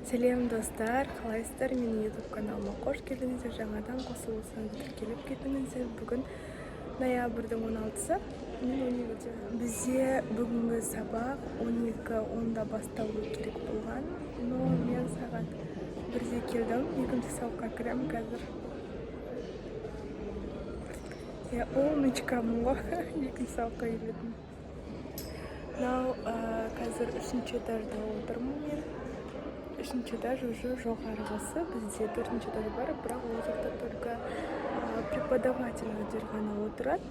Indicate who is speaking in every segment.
Speaker 1: Сәлем достар, қалайсыздар? Менің YouTube каналыма қош келдіңіздер. Жаңадан қосылсаңыз тіркеліп кетіңіздер. Бүгін ноябрьдің 16-сы. Мен универде. Бізде бүгінгі сабақ 12:10-да басталу керек болған. Но мен сағат 1-де келдім. Екінші сабаққа кіремін қазір. Умничкамын ғой. Екінші сабаққа келдім. Қазір 3-ші этажда отырмын мен. 3-ші этаж уже жоғарғысы, бізде 4-ші этаж бар, бірақ ол жақта только преподавательдер ғана отырады.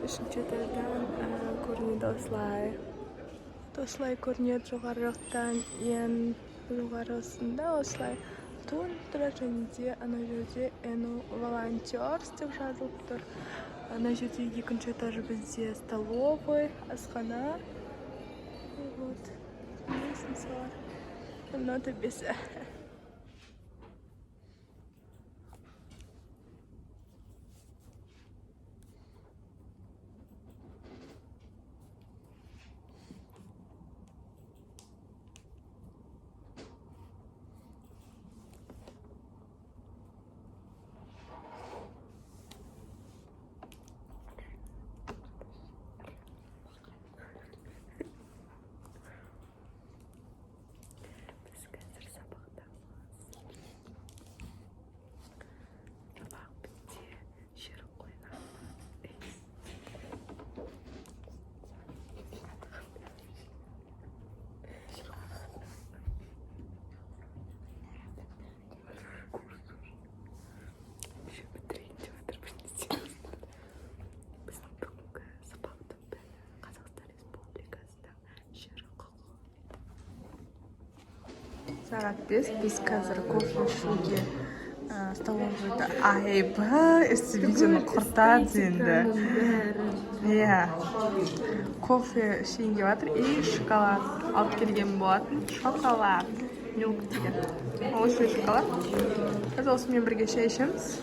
Speaker 1: 3-ші этаждан көрінеді осылай көрінеді жоғарықтан. Ең жоғарғысында осылай тон тұра, және де ана жерде волонтерс деп жазылып тұр. Ана жерде 2-ші этаж бізде столовый, асхана. Вот. Нота без. Сағат 5, біз қазір кофе ішуге столовыйда осы видеоны құртады енді. Кофе ішейін деп жатыр и шоколад алып келген болатын. Шоколад. Милк деген. Осы шоколад. Қазір осымен бірге шай ішеміз.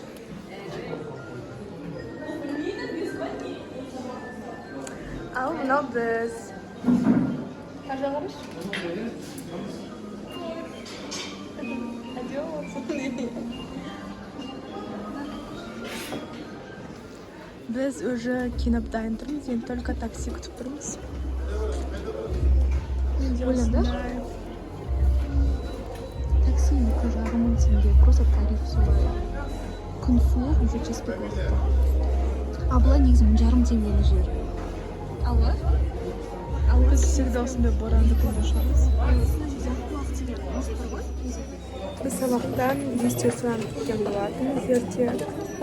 Speaker 1: Ал мынау біз. Ажағырыш? Біз уже киноп дайын тұрмыз, енді только такси күтіп тұрмыз.
Speaker 2: Ойланда? Такси 2,5 мың теңге, просто тариф солай. Күнсу уже чеспек уақытта. А бұлай негізі 1,5 теңгелі жер. Алло?
Speaker 1: Біз всегда осындай боранды күнде шығамыз. Біз сабақтан естественно кеткен болатынбыз ерте,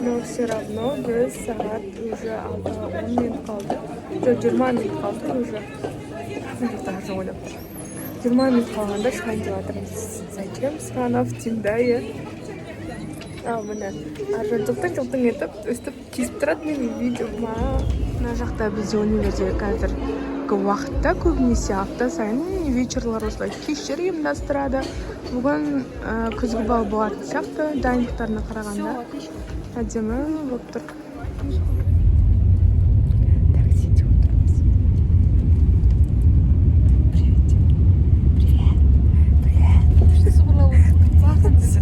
Speaker 1: но все равно біз сағат уже 10 минут қалды. 20 минут қалды уже. Даже ойлап тұр. 20 минут қалғанда шығайын деп жатырмыз. Зачем сранов тимдайы? Міне, аржан жылтың етіп, өстіп кесіп тұрады менің видеома. Мына жақта бізде универде қазіргі уақытта көбінесе апта сайын вечерлар осылай кештер ұйымдастырады. Бүгін күзгі бал болатын сияқты, дайындықтарына қарағанда әдемі болып тұр. Таксиде отырмыз. Привет.
Speaker 2: Что сыбырлап отырсың? Бақытсыз.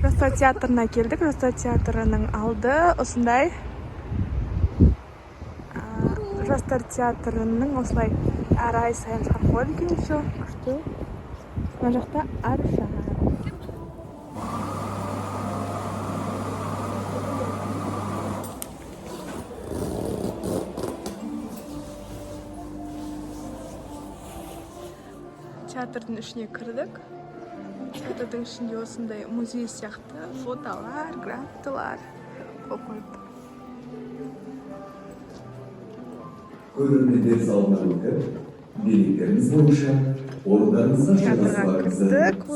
Speaker 1: Жастар театрына келдік. Жастар театрының алды осындай. Жастар театрының осылай әр ай сайын шығарып қойды екен, все. Күшті. Мына жақта аршан. Театрдың ішіне кірдік. Театрдың ішінде осындай музей сияқты фотолар, графитилар қойып.
Speaker 3: Көрермендер залына өтіп, билеттеріңіз бойынша орындарыңызға жайғасуларыңызды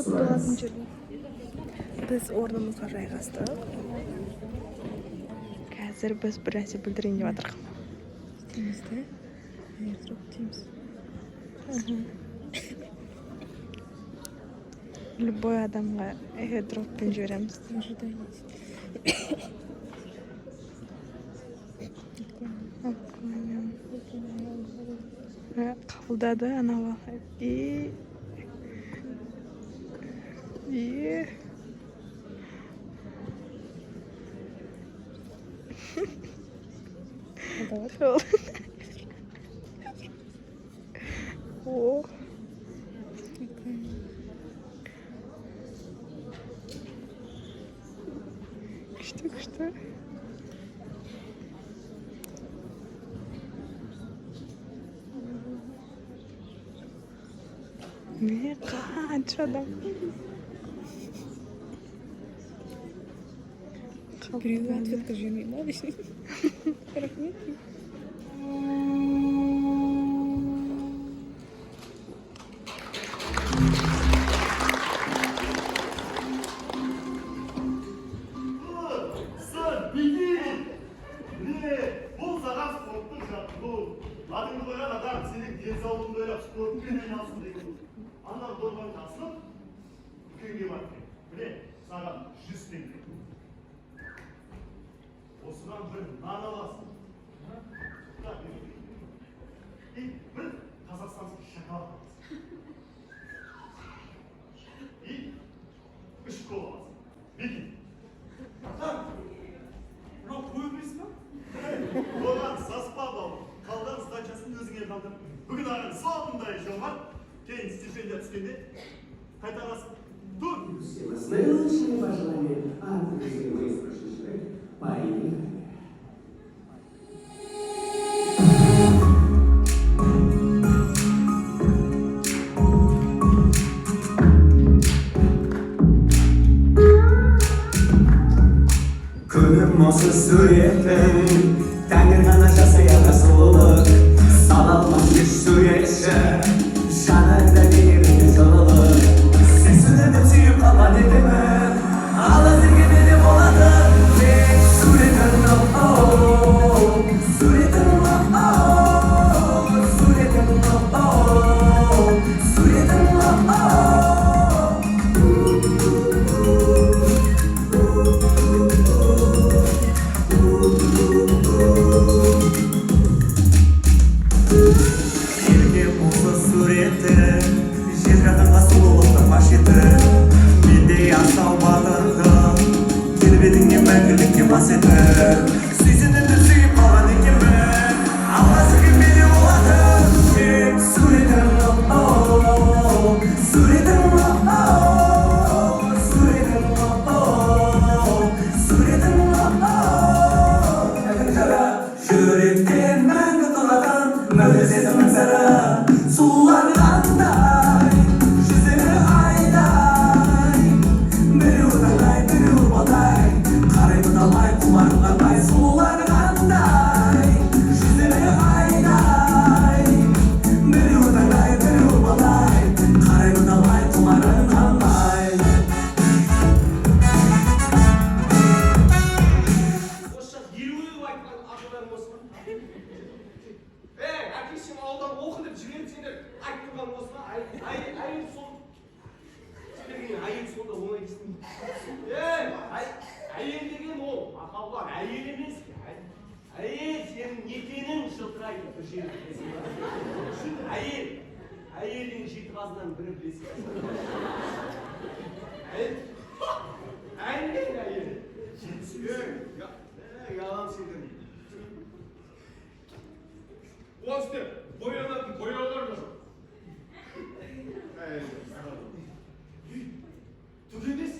Speaker 3: сұраймыз.
Speaker 1: Біз орнымызға жайғастық. Қазір біз бір нәрсе білдірейін деп жатырмыз.
Speaker 2: Істеймізді? Airdrop дейміз.
Speaker 1: Любой адамға airdropпен жібереміз. Ырылдады анау. О. Күшті. Ne қанша адам.
Speaker 2: Біреуі ответка жемей ма десең. Рахмет.
Speaker 4: Бұл саған спорттық жаттығу. Адыңды қойған адам сенің денсаулығыңды ойлап спортпен айналсын деген. Анау дорбаны асылып, дүкенге барып, міне, саған 100 теңге. Осыған бір нан аласың. И бір қазақстандық шоколад аласың. И 3 кола аласың. Беки. Мынау қой білесің ба? Оған саспа бау. Қалған сдачасын өзіңе қалдыр. Бүгін ағын сауындай жауған. Кейін стипендия түскенде қайтарасың. Тұр!
Speaker 5: С наилучшими пожеланиями от друзей слышишь, поехали. Күнім осы суретін тәңір ғана жасаяға сұлулық сала алмас еш суретші жанарда бейнеңді жылылық сүйсініп сүйіп қалған едімін ал әзірге менде болады тек суретің суретің
Speaker 4: Әйел деген ол, ақалдар, әйел емес. Әйел сенің некенің шылтырайды бір жерді білесің ба? Әйелдің 7 қазынан бірі білесің. Әйел. Яlan сендер. Ол үсте боянатын бояулар да жоқ. Түгендес.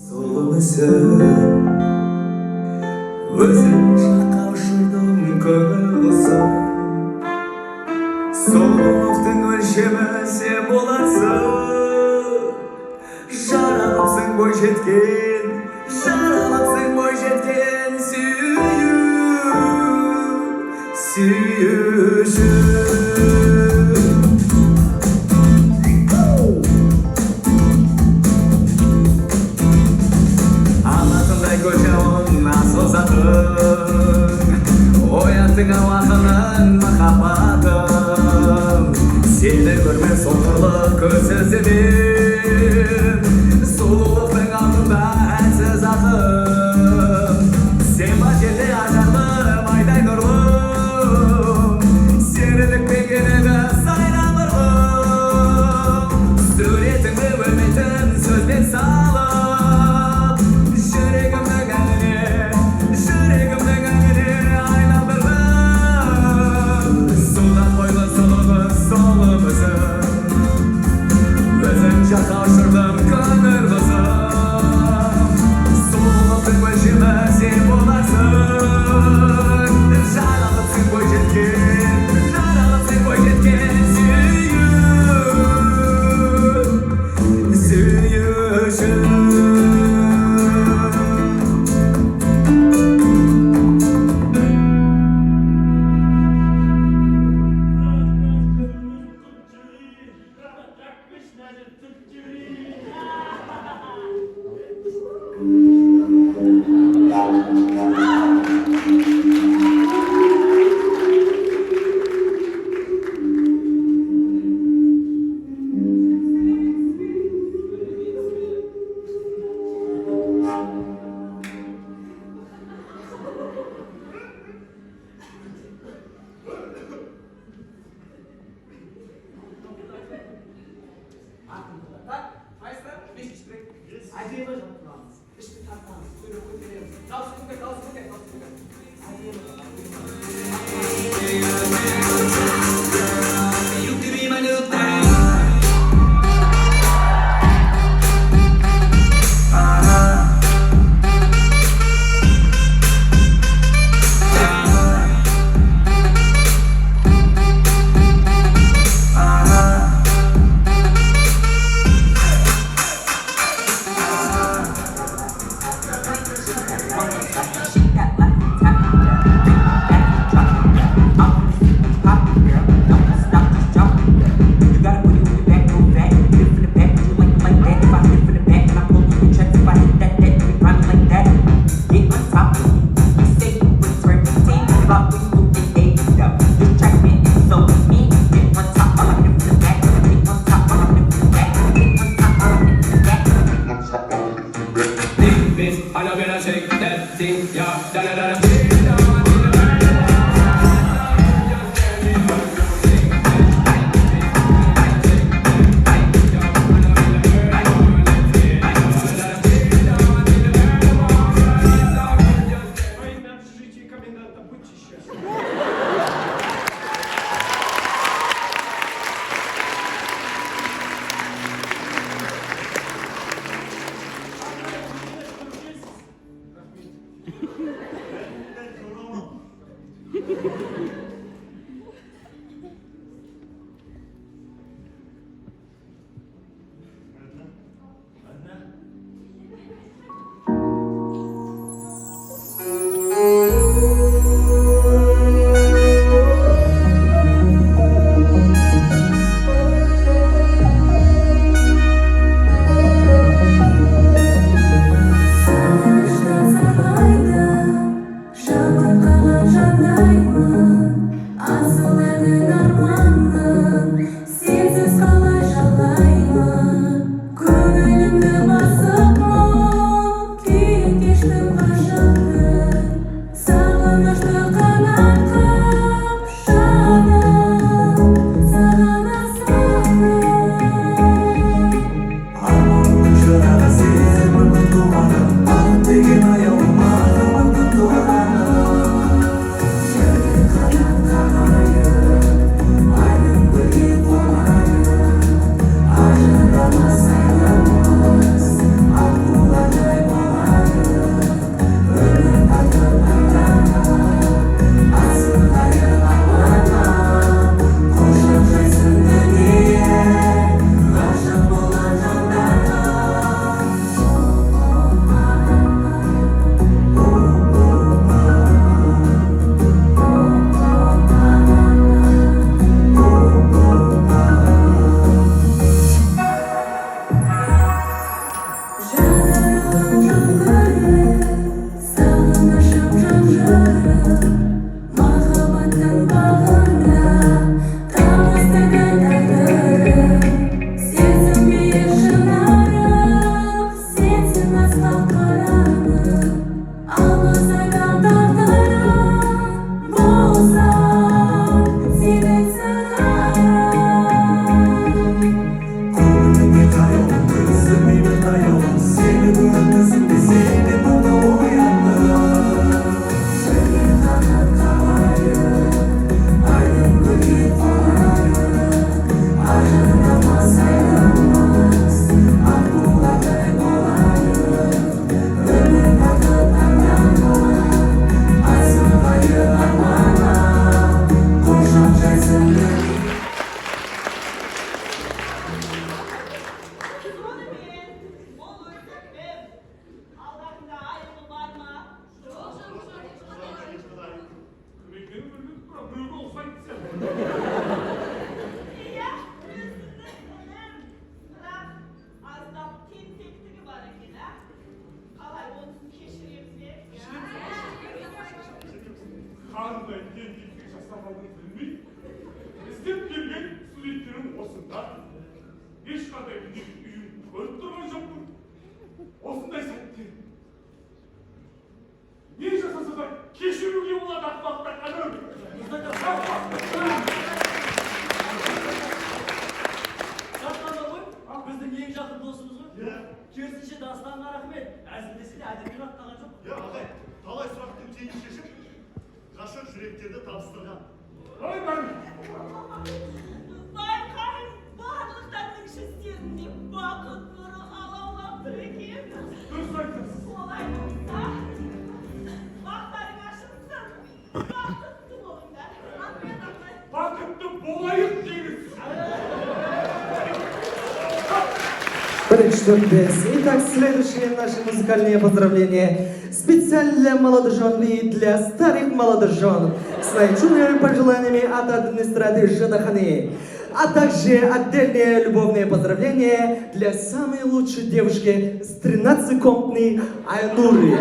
Speaker 5: Сұлуысы өзің жаққа ұшырдым көңілсің сұлулықтың өлшемі сен боласың жаралапсың бойжеткен сүйуші ояттың ауақының махаббатым сені көрмес соңырлық көзсіз емен сұлулықтың алдында әнсіз ақым сен бар жерде ажарлым айдай нұрлым серілікпен келеді сайран
Speaker 4: Я ағай, талай сұрақты тегін шешіп, ғашық жүректерді табыстырған.
Speaker 6: Байқайым, барлықтарының жүздерінде бақыт нұры алаулап тұр екен.
Speaker 7: Дұрыс айтасыз.
Speaker 6: Олай болса, бақтарың ашылсын, бақытты болыңдар. Рахмет ағай.
Speaker 7: Бақытты болайық дейміз.
Speaker 5: Итак, следующее наше музыкальное поздравление специально для молодожен и для старых молодожен с наилучшими пожеланиями от администрации Женаханы, а также отдельное любовное поздравление для самой лучшей девушки с 13-комнатной Айнуры.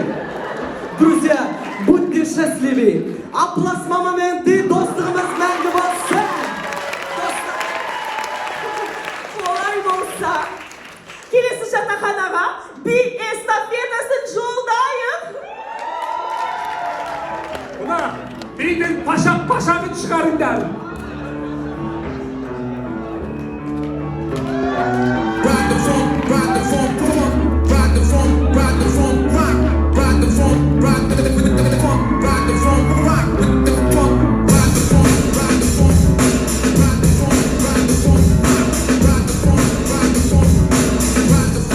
Speaker 5: Друзья, будьте счастливы! Апласма моменты достығымыз мәңгі болсын!
Speaker 6: Олай болса, келесі жатақханаға би эстафетасын жолдайық.
Speaker 7: Buna birinin paşamı çıkarınlar.
Speaker 8: Ride the phone, ride the phone, come on. Ride the phone, ride the phone, rock. Ride the phone, ride the phone, ride the phone, rock with the phone. Ride the phone, ride the phone, ride the phone, ride the phone, rock. Ride the phone, ride the phone, ride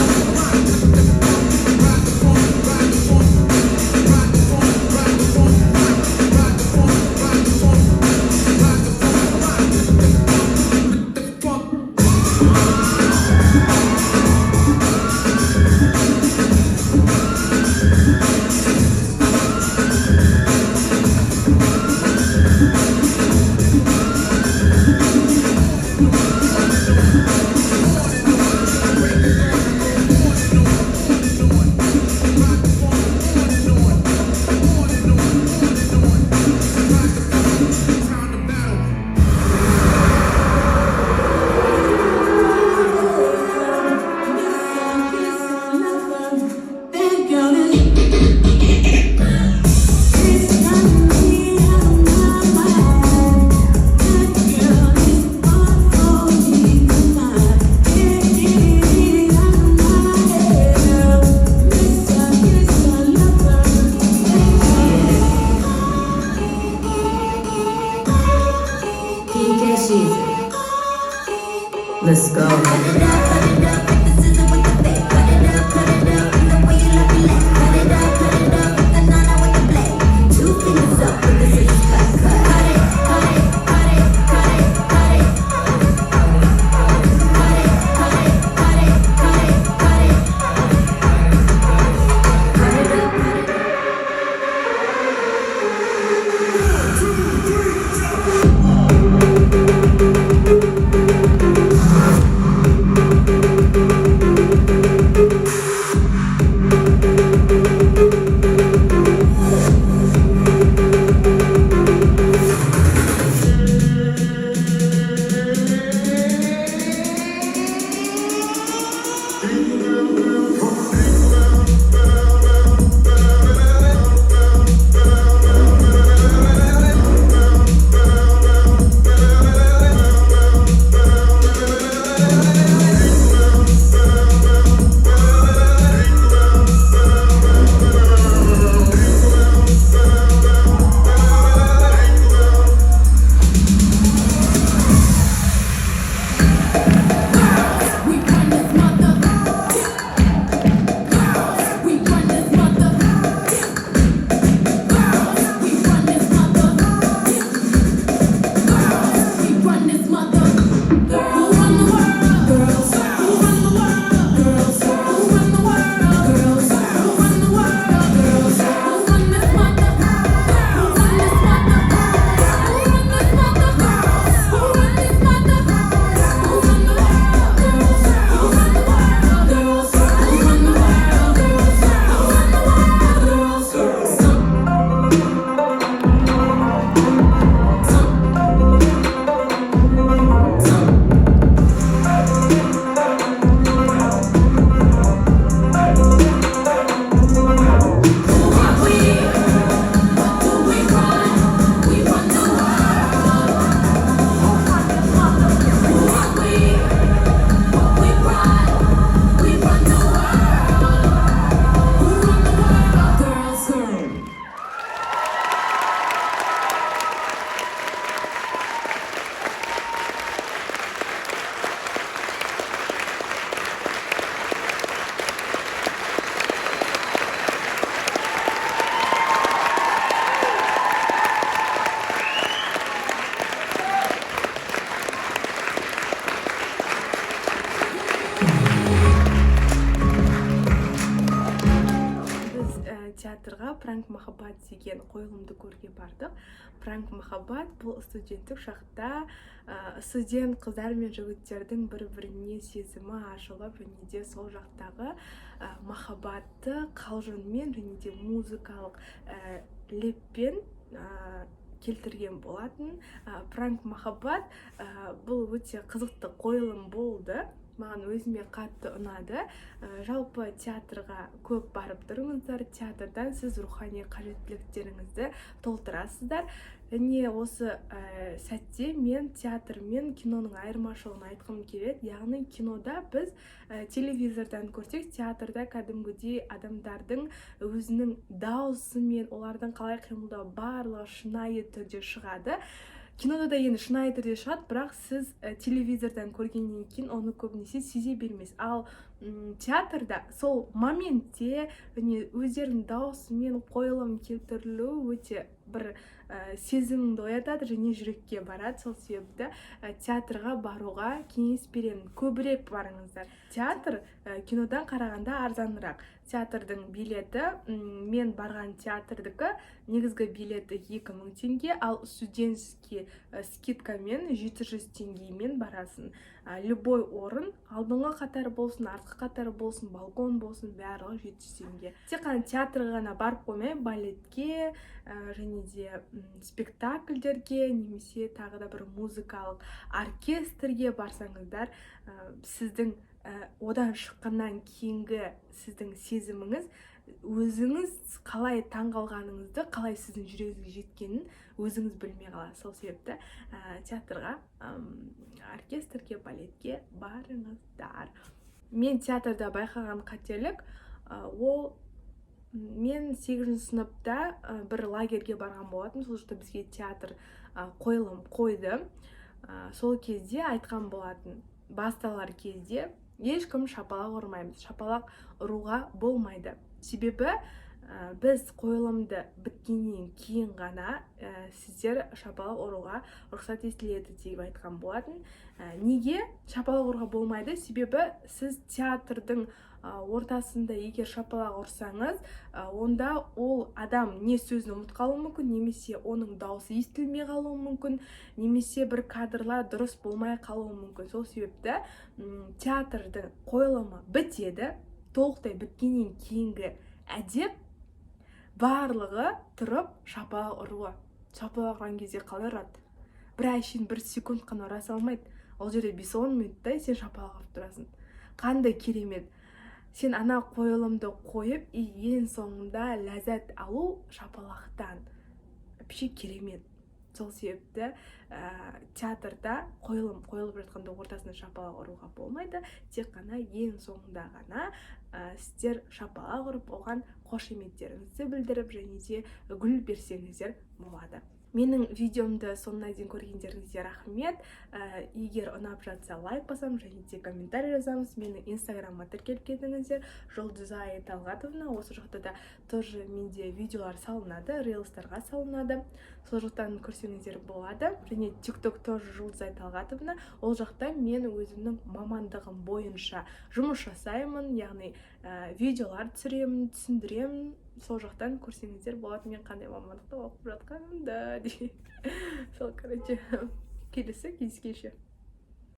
Speaker 8: the phone, rock with the phone. Ride the phone, ride the phone, ride the phone, ride the phone, rock. Ride the phone, ride the phone, ride the phone, rock with the phone.
Speaker 9: Let's go.
Speaker 8: Thank you.
Speaker 1: Пранк махаббат деген қойылымды көрге бардық. Пранк махаббат бұл студенттік шақта студент қыздар мен жігіттердің бір-біріне сезімі ашылып, және де сол жақтағы махаббатты қалжыңмен және де музыкалық леппен келтірген болатын. Пранк махаббат бұл өте қызықты қойылым болды. Маған өзіме қатты ұнады. Жалпы театрға көп барып тұрыңыздар. Театрдан сіз рухани қажеттіліктеріңізді толтырасыздар. Және осы сәтте мен театр мен киноның айырмашылығын айтқым келеді. Яғни кинода біз телевизордан көрсек, театрда кәдімгідей адамдардың өзінің дауысы мен олардың қалай қимылдау барлығы шынайы түрде шығады. Кинода да енді шынайы түрде шығады, бірақ сіз телевизордан көргеннен кейін оны көбінесе сезе бермейсіз. Ал театрда сол моментте және өздерінің даусымен қойылым келтірілуі өте бір сезіміңді оятады және жүрекке барады. Сол себепті театрға баруға кеңес беремін. Көбірек барыңыздар. Театр кинодан қарағанда арзанырақ. Театрдың билеті, мен барған театрдікі негізгі билеті 2000 теңге, ал студентский скидкамен 700 теңгемен барасың. Любой орын, алдыңғы қатар болсын, артқы қатар болсын, балкон болсын, барлығы 700 теңге. Тек қана театрға ғана барып қоймай, балетке және де спектакльдерге, немесе тағы да бір музыкалық оркестрге барсаңыздар, сіздің одан шыққаннан кейінгі сіздің сезіміңіз, өзіңіз қалай таңғалғаныңызды, қалай сіздің жүрегіңізге жеткенін өзіңіз білмей қаласыз. Сол себепті театрға, оркестрге, балетке барыңыздар. Мен театрда байқаған қателік, ол мен 8-ші сыныпта бір лагерьге барған болатын. Сол жерде бізге театр қойылым қойды. Сол кезде айтқан болатын, басталар кезде ешкім шапалақ ұрмаймыз, шапалақ ұруға болмайды. Себебі біз қойылымды біткеннен кейін ғана сіздер шапалақ ұруға рұқсат етіледі деп айтқан болатын. Неге шапалақ ұруға болмайды? Себебі сіз театрдың ортасында егер шапалақ ұрсаңыз, онда ол адам не сөзін ұмытып қалуы мүмкін, немесе оның дауысы естілмей қалуы мүмкін, немесе бір кадрлар дұрыс болмай қалуы мүмкін. Сол себепті театрдың қойылымы бітеді, толықтай біткеннен кейінгі әдеп барлығы тұрып шапалақ ұруы. Шапалақ ұрған кезде қалай ұрады? Бір әшейін 1 секунд қана ұра салмайды. Ол жерде 5-10 минутта сен шапалақ ұрып тұрасың. Қандай керемет! Сен ана қойылымды қойып, ең соңында ләззат алу шапалақтан. Вообще керемет. Сол себепті театрда қойылым қойылып жатқанда ортасында шапалақ ұруға болмайды. Тек қана ең соңында ғана сіздер шапалақ ұрып, оған қошеметтеріңізді білдіріп, және де гүл берсеңіздер болады. Менің видеомды соңына дейін көргендеріңізге рахмет. Егер ұнап жатса лайк басам, және де комментарий жазамыз. Менің инстаграмыма тіркеліп кетіңіздер. Жұлдызай Талғатовна. Осы жақта да тоже менде видеолар салынады, рилстарға салынады. Сол жақтан көрсеңіздер болады. Және TikTok тоже Жұлдызай Талғатовна. Ол жақта мен өзімнің мамандығым бойынша жұмыс жасаймын, яғни видеолар түсіремін, түсіндіремін. Сол жақтан көрсеңіздер болады, мен қандай мамандықта оқып жатқанымды. Сол, короче, келесі кездескенше.